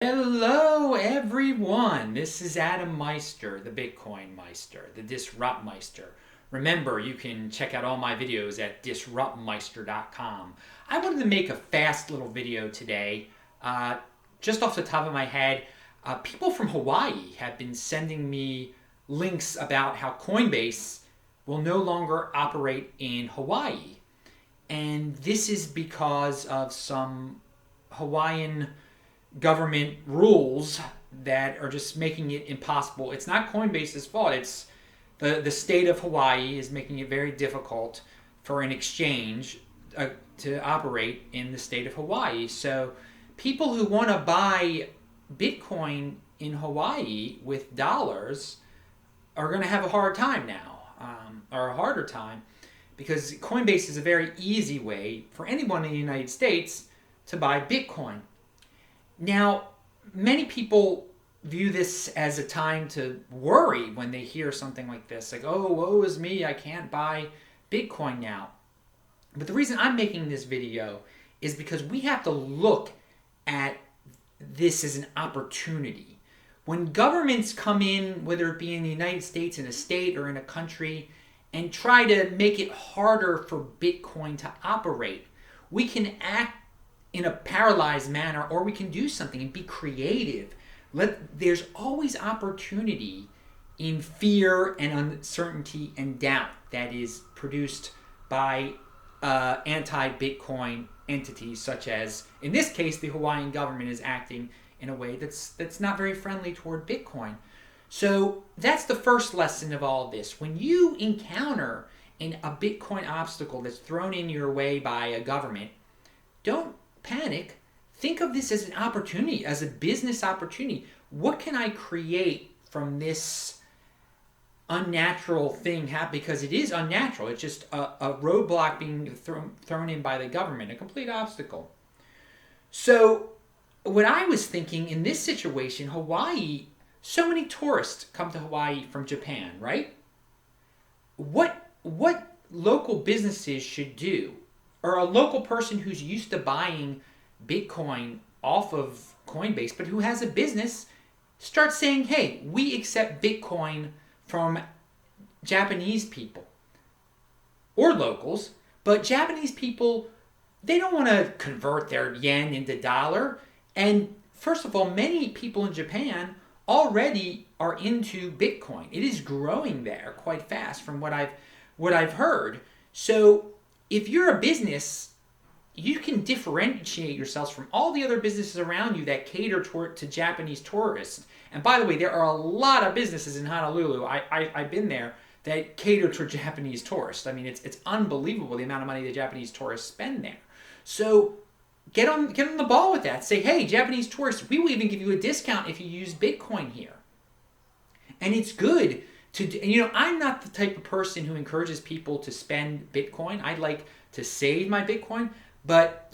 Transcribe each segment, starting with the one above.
Hello everyone, this is Adam Meister, the Bitcoin Meister, the Disrupt Meister. Remember, you can check out all my videos at disruptmeister.com. I wanted to make a fast little video today. Just off the top of my head, people from Hawaii have been sending me links about how Coinbase will no longer operate in Hawaii. And this is because of some Hawaiian government rules that are just making it impossible. It's not Coinbase's fault. It's the state of Hawaii is making it very difficult for an exchange to operate in the state of Hawaii. So people who want to buy Bitcoin in Hawaii with dollars are going to have a hard time now, or a harder time, because Coinbase is a very easy way for anyone in the United States to buy Bitcoin. Now, many people view this as a time to worry when they hear something like this, like, oh, woe is me, I can't buy Bitcoin now. But the reason I'm making this video is because we have to look at this as an opportunity. When governments come in, whether it be in the United States, in a state, or in a country, and try to make it harder for Bitcoin to operate, we can act in a paralyzed manner, or we can do something and be creative. There's always opportunity in fear and uncertainty and doubt that is produced by anti-Bitcoin entities, such as, in this case, the Hawaiian government is acting in a way that's not very friendly toward Bitcoin. So that's the first lesson of all this. When you encounter a Bitcoin obstacle that's thrown in your way by a government, don't panic. Think of this as an opportunity, as a business opportunity. What can I create from this unnatural thing? Because it is unnatural. It's just a roadblock being thrown in by the government, a complete obstacle. So what I was thinking in this situation, Hawaii, so many tourists come to Hawaii from Japan, right? What local businesses should do, or a local person who's used to buying Bitcoin off of Coinbase, but who has a business, start saying, hey, we accept Bitcoin from Japanese people or locals, but Japanese people, they don't want to convert their yen into dollar. And first of all, many people in Japan already are into Bitcoin. It is growing there quite fast from what I've heard. So if you're a business, you can differentiate yourselves from all the other businesses around you that cater to Japanese tourists. And by the way, there are a lot of businesses in Honolulu, I've been there, that cater to Japanese tourists. I mean, it's unbelievable the amount of money the Japanese tourists spend there. So get on the ball with that. Say, hey, Japanese tourists, we will even give you a discount if you use Bitcoin here. And it's good to, I'm not the type of person who encourages people to spend Bitcoin. I'd like to save my Bitcoin, but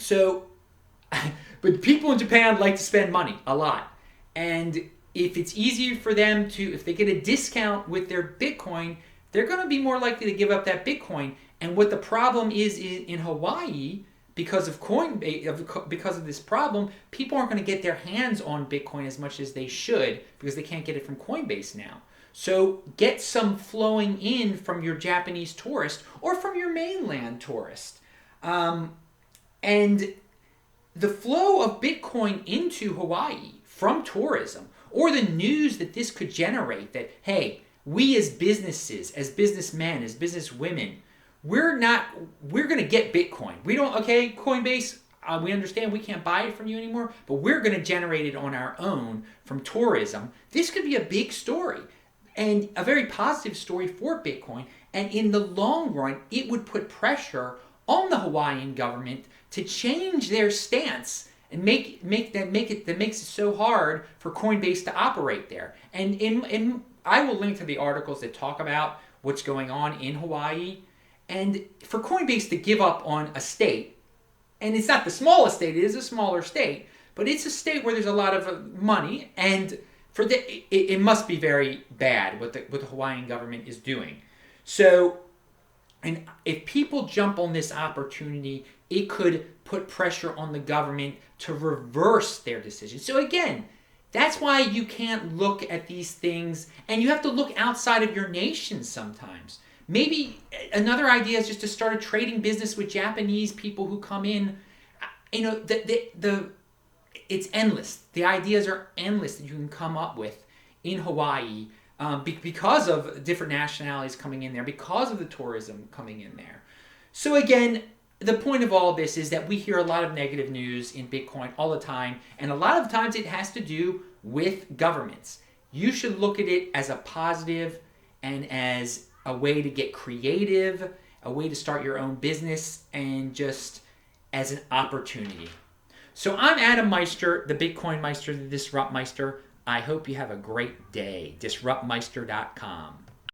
people in Japan like to spend money a lot. And if it's easier for them if they get a discount with their Bitcoin, they're going to be more likely to give up that Bitcoin. And what the problem is in Hawaii, because of Coinbase, because of this problem, people aren't going to get their hands on Bitcoin as much as they should because they can't get it from Coinbase now. So get some flowing in from your Japanese tourist or from your mainland tourist. And the flow of Bitcoin into Hawaii from tourism, or the news that this could generate, that, hey, we as businesses, as businessmen, as businesswomen, we're going to get Bitcoin. We don't, okay, Coinbase, we understand we can't buy it from you anymore, but we're going to generate it on our own from tourism. This could be a big story and a very positive story for Bitcoin. And in the long run, it would put pressure on the Hawaiian government to change their stance and that makes it so hard for Coinbase to operate there. And I will link to the articles that talk about what's going on in Hawaii. And for Coinbase to give up on a state, and it's not the smallest state, it is a smaller state, but it's a state where there's a lot of money, and it must be very bad what the Hawaiian government is doing. So, and if people jump on this opportunity, it could put pressure on the government to reverse their decision. So again, That's why you can't look at these things, and you have to look outside of your nation sometimes. Maybe another idea is just to start a trading business with Japanese people who come in. You know, it's endless. The ideas are endless that you can come up with in Hawaii because of different nationalities coming in there, because of the tourism coming in there. So again, the point of all this is that we hear a lot of negative news in Bitcoin all the time, and a lot of times it has to do with governments. You should look at it as a positive and as a way to get creative, a way to start your own business, and just as an opportunity. So I'm Adam Meister, the Bitcoin Meister, the Disrupt Meister. I hope you have a great day. DisruptMeister.com.